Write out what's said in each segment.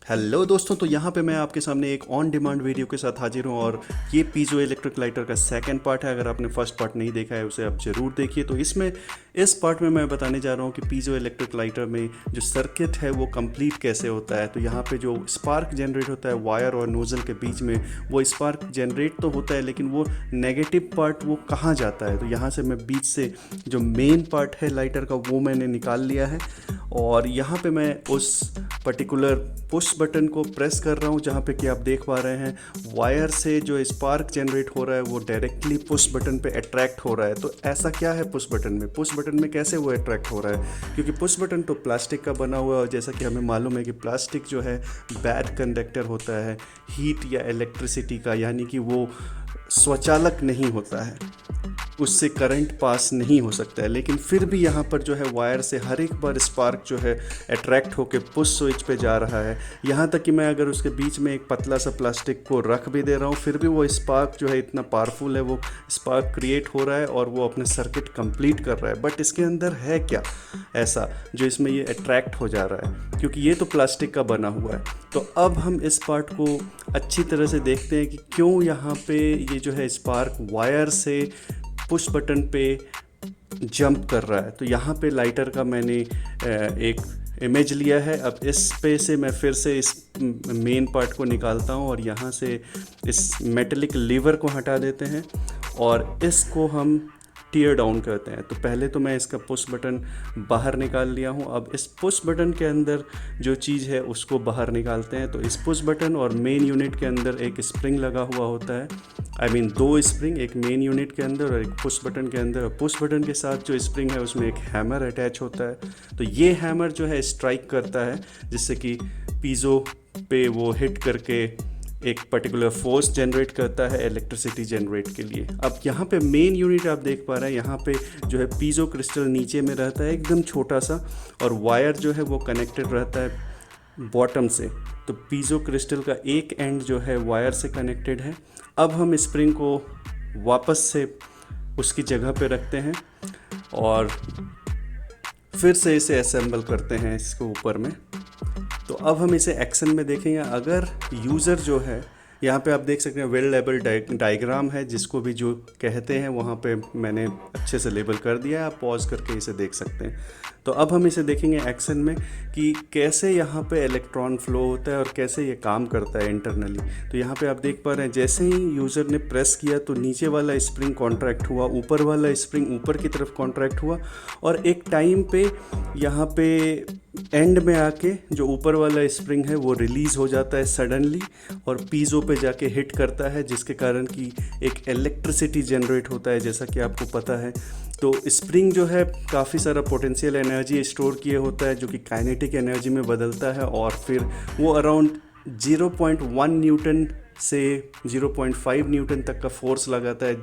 Hello दोस्तों, तो यहाँ पे मैं आपके सामने एक ऑन डिमांड वीडियो के साथ हाजिर हूँ और ये पीजो इलेक्ट्रिक लाइटर का सेकंड पार्ट है। अगर आपने फर्स्ट पार्ट नहीं देखा है उसे आप ज़रूर देखिए। तो इस पार्ट में मैं बताने जा रहा हूँ कि पीजो इलेक्ट्रिक लाइटर में जो सर्किट है वो कंप्लीट कैसे होता है। तो यहाँ पे जो स्पार्क जनरेट होता है वायर और नोज़ल के बीच में, वो स्पार्क जनरेट तो होता है लेकिन वो नेगेटिव पार्ट वो कहाँ जाता है। तो यहाँ से मैं बीच से जो मेन पार्ट है लाइटर का वो मैंने निकाल लिया है और यहाँ पे मैं उस पर्टिकुलर पुश बटन को प्रेस कर रहा हूँ जहाँ पे कि आप देख पा रहे हैं वायर से जो स्पार्क जनरेट हो रहा है वो डायरेक्टली पुश बटन पे अट्रैक्ट हो रहा है। तो ऐसा क्या है पुश बटन में कैसे वो अट्रैक्ट हो रहा है, क्योंकि पुश बटन तो प्लास्टिक का बना हुआ है और जैसा कि हमें मालूम है कि प्लास्टिक जो है बैड कंडक्टर होता है हीट या इलेक्ट्रिसिटी का, यानी कि वो स्वचालक नहीं होता है, उससे करंट पास नहीं हो सकता है। लेकिन फिर भी यहाँ पर जो है वायर से हर एक बार स्पार्क जो है अट्रैक्ट होकर पुश स्विच पे जा रहा है। यहाँ तक कि मैं अगर उसके बीच में एक पतला सा प्लास्टिक को रख भी दे रहा हूँ फिर भी वो स्पार्क जो है इतना पावरफुल है, वो स्पार्क क्रिएट हो रहा है और वो अपने सर्किट कंप्लीट कर रहा है। बट इसके अंदर है क्या ऐसा जो इसमें ये अट्रैक्ट हो जा रहा है, क्योंकि ये तो प्लास्टिक का बना हुआ है। तो अब हम इस पार्ट को अच्छी तरह से देखते हैं कि क्यों यहाँ पे ये जो है स्पार्क वायर से पुश बटन पे जंप कर रहा है। तो यहाँ पे लाइटर का मैंने एक इमेज लिया है। अब इस पे से मैं फिर से इस मेन पार्ट को निकालता हूँ और यहाँ से इस मेटेलिक लीवर को हटा देते हैं और इसको हम टीयर डाउन करते हैं। तो पहले तो मैं इसका पुश बटन बाहर निकाल लिया हूँ। अब इस पुश बटन के अंदर जो चीज़ है उसको बाहर निकालते हैं। तो इस पुश बटन और मेन यूनिट के अंदर एक स्प्रिंग लगा हुआ होता है, दो स्प्रिंग, एक मेन यूनिट के अंदर और एक पुश बटन के अंदर। और पुश बटन के साथ जो स्प्रिंग है उसमें एक हैमर अटैच होता है। तो ये हैमर जो है स्ट्राइक करता है जिससे कि पीजो पे वो हिट करके एक पर्टिकुलर फोर्स जनरेट करता है इलेक्ट्रिसिटी जनरेट के लिए। अब यहाँ पे मेन यूनिट आप देख पा रहे हैं, यहाँ पे जो है पीजो क्रिस्टल नीचे में रहता है एकदम छोटा सा और वायर जो है वो कनेक्टेड रहता है बॉटम से। तो पीजो क्रिस्टल का एक एंड जो है वायर से कनेक्टेड है। अब हम स्प्रिंग को वापस से उसकी जगह पे रखते हैं और फिर से इसे असेंबल करते हैं इसको ऊपर में। तो अब हम इसे एक्शन में देखेंगे। अगर यूज़र जो है, यहाँ पे आप देख सकते हैं वेल लेबल डायग्राम है जिसको भी जो कहते हैं, वहाँ पे मैंने अच्छे से लेबल कर दिया है। आप पॉज करके इसे देख सकते हैं। तो अब हम इसे देखेंगे एक्शन में कि कैसे यहाँ पे इलेक्ट्रॉन फ्लो होता है और कैसे ये काम करता है इंटरनली। तो यहाँ पे आप देख पा रहे हैं जैसे ही यूज़र ने प्रेस किया तो नीचे वाला स्प्रिंग कॉन्ट्रैक्ट हुआ, ऊपर वाला स्प्रिंग ऊपर की तरफ कॉन्ट्रैक्ट हुआ और एक टाइम पे यहाँ पे एंड में आके जो ऊपर वाला स्प्रिंग है वो रिलीज़ हो जाता है सडनली और पीजो पे जाके हिट करता है, जिसके कारण कि एक इलेक्ट्रिसिटी जनरेट होता है जैसा कि आपको पता है। तो स्प्रिंग जो है काफ़ी सारा पोटेंशियल एनर्जी स्टोर किए होता है जो कि काइनेटिक एनर्जी में बदलता है और फिर वो अराउंड 0.1 न्यूटन से 0.5 न्यूटन तक का फोर्स लगाता है,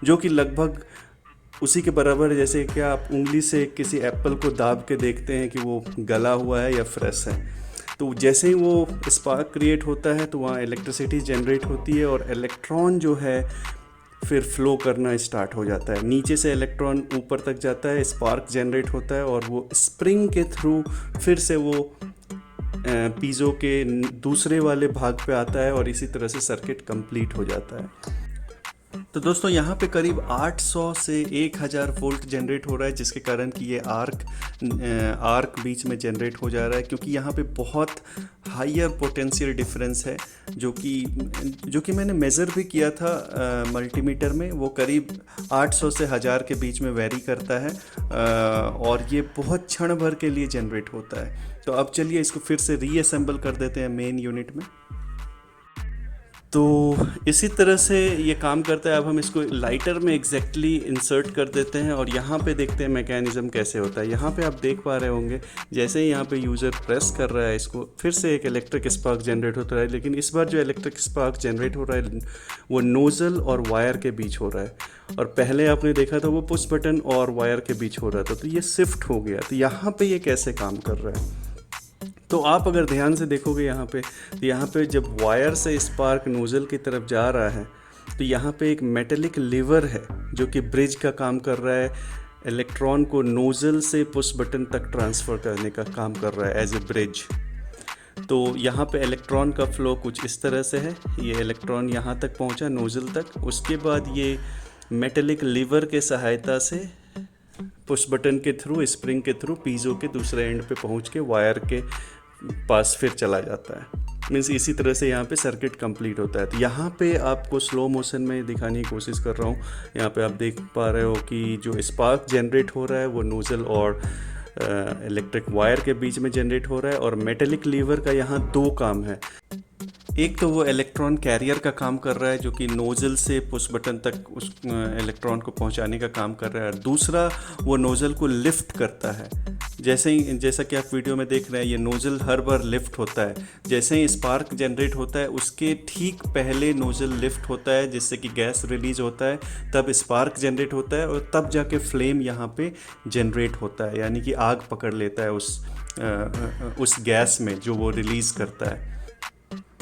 जो कि लगभग उसी के बराबर है जैसे कि आप उंगली से किसी एप्पल को दाब के देखते हैं कि वो गला हुआ है या फ्रेश है। तो जैसे ही वो स्पार्क क्रिएट होता है तो वहाँ इलेक्ट्रिसिटी जनरेट होती है और इलेक्ट्रॉन जो है फिर फ्लो करना स्टार्ट हो जाता है। नीचे से इलेक्ट्रॉन ऊपर तक जाता है, स्पार्क जनरेट होता है और वो स्प्रिंग के थ्रू फिर से वो पीजो के दूसरे वाले भाग पे आता है और इसी तरह से सर्किट कंप्लीट हो जाता है। तो दोस्तों यहाँ पे करीब 800 से 1000 वोल्ट जनरेट हो रहा है, जिसके कारण कि ये आर्क बीच में जनरेट हो जा रहा है, क्योंकि यहाँ पे बहुत हायर पोटेंशियल डिफरेंस है जो कि मैंने मेज़र भी किया था मल्टीमीटर में। वो करीब 800 से 1000 के बीच में वेरी करता है और ये बहुत क्षण भर के लिए जनरेट होता है। तो अब चलिए इसको फिर से रीअसेंबल कर देते हैं मेन यूनिट में। तो इसी तरह से ये काम करता है। अब हम इसको लाइटर में एग्जैक्टली इंसर्ट कर देते हैं और यहाँ पे देखते हैं मैकेनिज़्म कैसे होता है। यहाँ पे आप देख पा रहे होंगे जैसे ही यहाँ पे यूज़र प्रेस कर रहा है इसको, फिर से एक इलेक्ट्रिक स्पार्क जनरेट होता है, लेकिन इस बार जो इलेक्ट्रिक स्पार्क जनरेट हो रहा है वो नोज़ल और वायर के बीच हो रहा है और पहले आपने देखा था वो पुश बटन और वायर के बीच हो रहा था। तो ये शिफ्ट हो गया। तो यहाँ पर ये कैसे काम कर रहा है, तो आप अगर ध्यान से देखोगे यहाँ पे, तो यहाँ पे जब वायर से स्पार्क नोज़ल की तरफ जा रहा है तो यहाँ पे एक मेटेलिक लीवर है जो कि ब्रिज का काम कर रहा है, इलेक्ट्रॉन को नोज़ल से पुश बटन तक ट्रांसफ़र करने का काम कर रहा है एज ए ब्रिज। तो यहाँ पे इलेक्ट्रॉन का फ़्लो कुछ इस तरह से है। ये इलेक्ट्रॉन यहाँ तक पहुँचा नोज़ल तक, उसके बाद ये मेटेलिक लीवर के सहायता से पुश बटन के थ्रू, स्प्रिंग के थ्रू पीजो के दूसरे एंड पे पहुँच के वायर के पास फिर चला जाता है। मीन्स इसी तरह से यहाँ पे सर्किट कंप्लीट होता है। तो यहाँ पे आपको स्लो मोशन में दिखाने की कोशिश कर रहा हूँ। यहाँ पे आप देख पा रहे हो कि जो स्पार्क जनरेट हो रहा है वो नोज़ल और इलेक्ट्रिक वायर के बीच में जनरेट हो रहा है। और मेटेलिक लीवर का यहाँ दो काम है। एक तो वो इलेक्ट्रॉन कैरियर का काम कर रहा है जो कि नोज़ल से पुश बटन तक उस इलेक्ट्रॉन को पहुंचाने का काम कर रहा है, और दूसरा वो नोज़ल को लिफ्ट करता है। जैसा कि आप वीडियो में देख रहे हैं, ये नोज़ल हर बार लिफ्ट होता है। जैसे ही स्पार्क जनरेट होता है उसके ठीक पहले नोज़ल लिफ्ट होता है जिससे कि गैस रिलीज होता है, तब स्पार्क जनरेट होता है और तब जाके फ्लेम यहाँ पे जनरेट होता है, यानी कि आग पकड़ लेता है उस गैस में जो वो रिलीज़ करता है।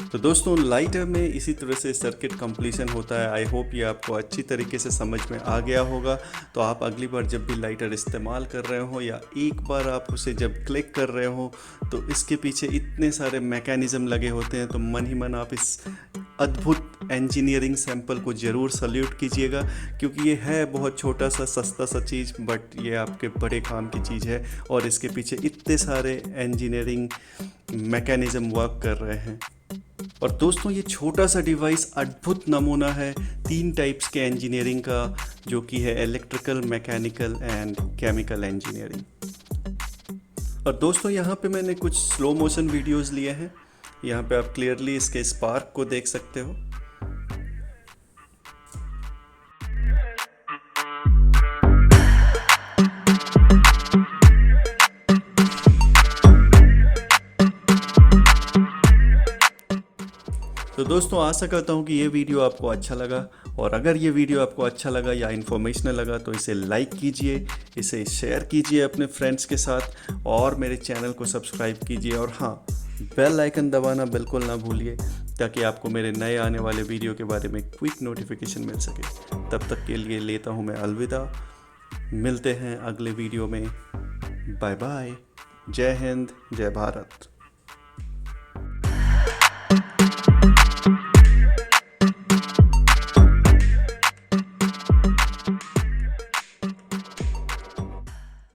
तो दोस्तों लाइटर में इसी तरह से सर्किट कंप्लीशन होता है। आई होप ये आपको अच्छी तरीके से समझ में आ गया होगा। तो आप अगली बार जब भी लाइटर इस्तेमाल कर रहे हो या एक बार आप उसे जब क्लिक कर रहे हो तो इसके पीछे इतने सारे मैकेनिज़्म लगे होते हैं, तो मन ही मन आप इस अद्भुत इंजीनियरिंग सैंपल को ज़रूर सल्यूट कीजिएगा, क्योंकि ये है बहुत छोटा सा सस्ता सा चीज़, बट ये आपके बड़े काम की चीज़ है और इसके पीछे इतने सारे इंजीनियरिंग मैकेनिज़्म वर्क कर रहे हैं। और दोस्तों ये छोटा सा डिवाइस अद्भुत नमूना है 3 टाइप्स के इंजीनियरिंग का, जो कि है electrical, mechanical and chemical engineering. और दोस्तों यहाँ पे मैंने कुछ स्लो मोशन वीडियोस लिए हैं। यहाँ पे आप क्लियरली इसके स्पार्क को देख सकते हो। तो दोस्तों आशा करता हूँ कि ये वीडियो आपको अच्छा लगा, और अगर ये वीडियो आपको अच्छा लगा या इन्फॉर्मेशनल लगा तो इसे लाइक कीजिए, इसे शेयर कीजिए अपने फ्रेंड्स के साथ, और मेरे चैनल को सब्सक्राइब कीजिए। और हाँ, बेल आइकन दबाना बिल्कुल ना भूलिए, ताकि आपको मेरे नए आने वाले वीडियो के बारे में क्विक नोटिफिकेशन मिल सके। तब तक के लिए लेता हूँ मैं अलविदा। मिलते हैं अगले वीडियो में। Bye bye. जय हिंद, जय भारत।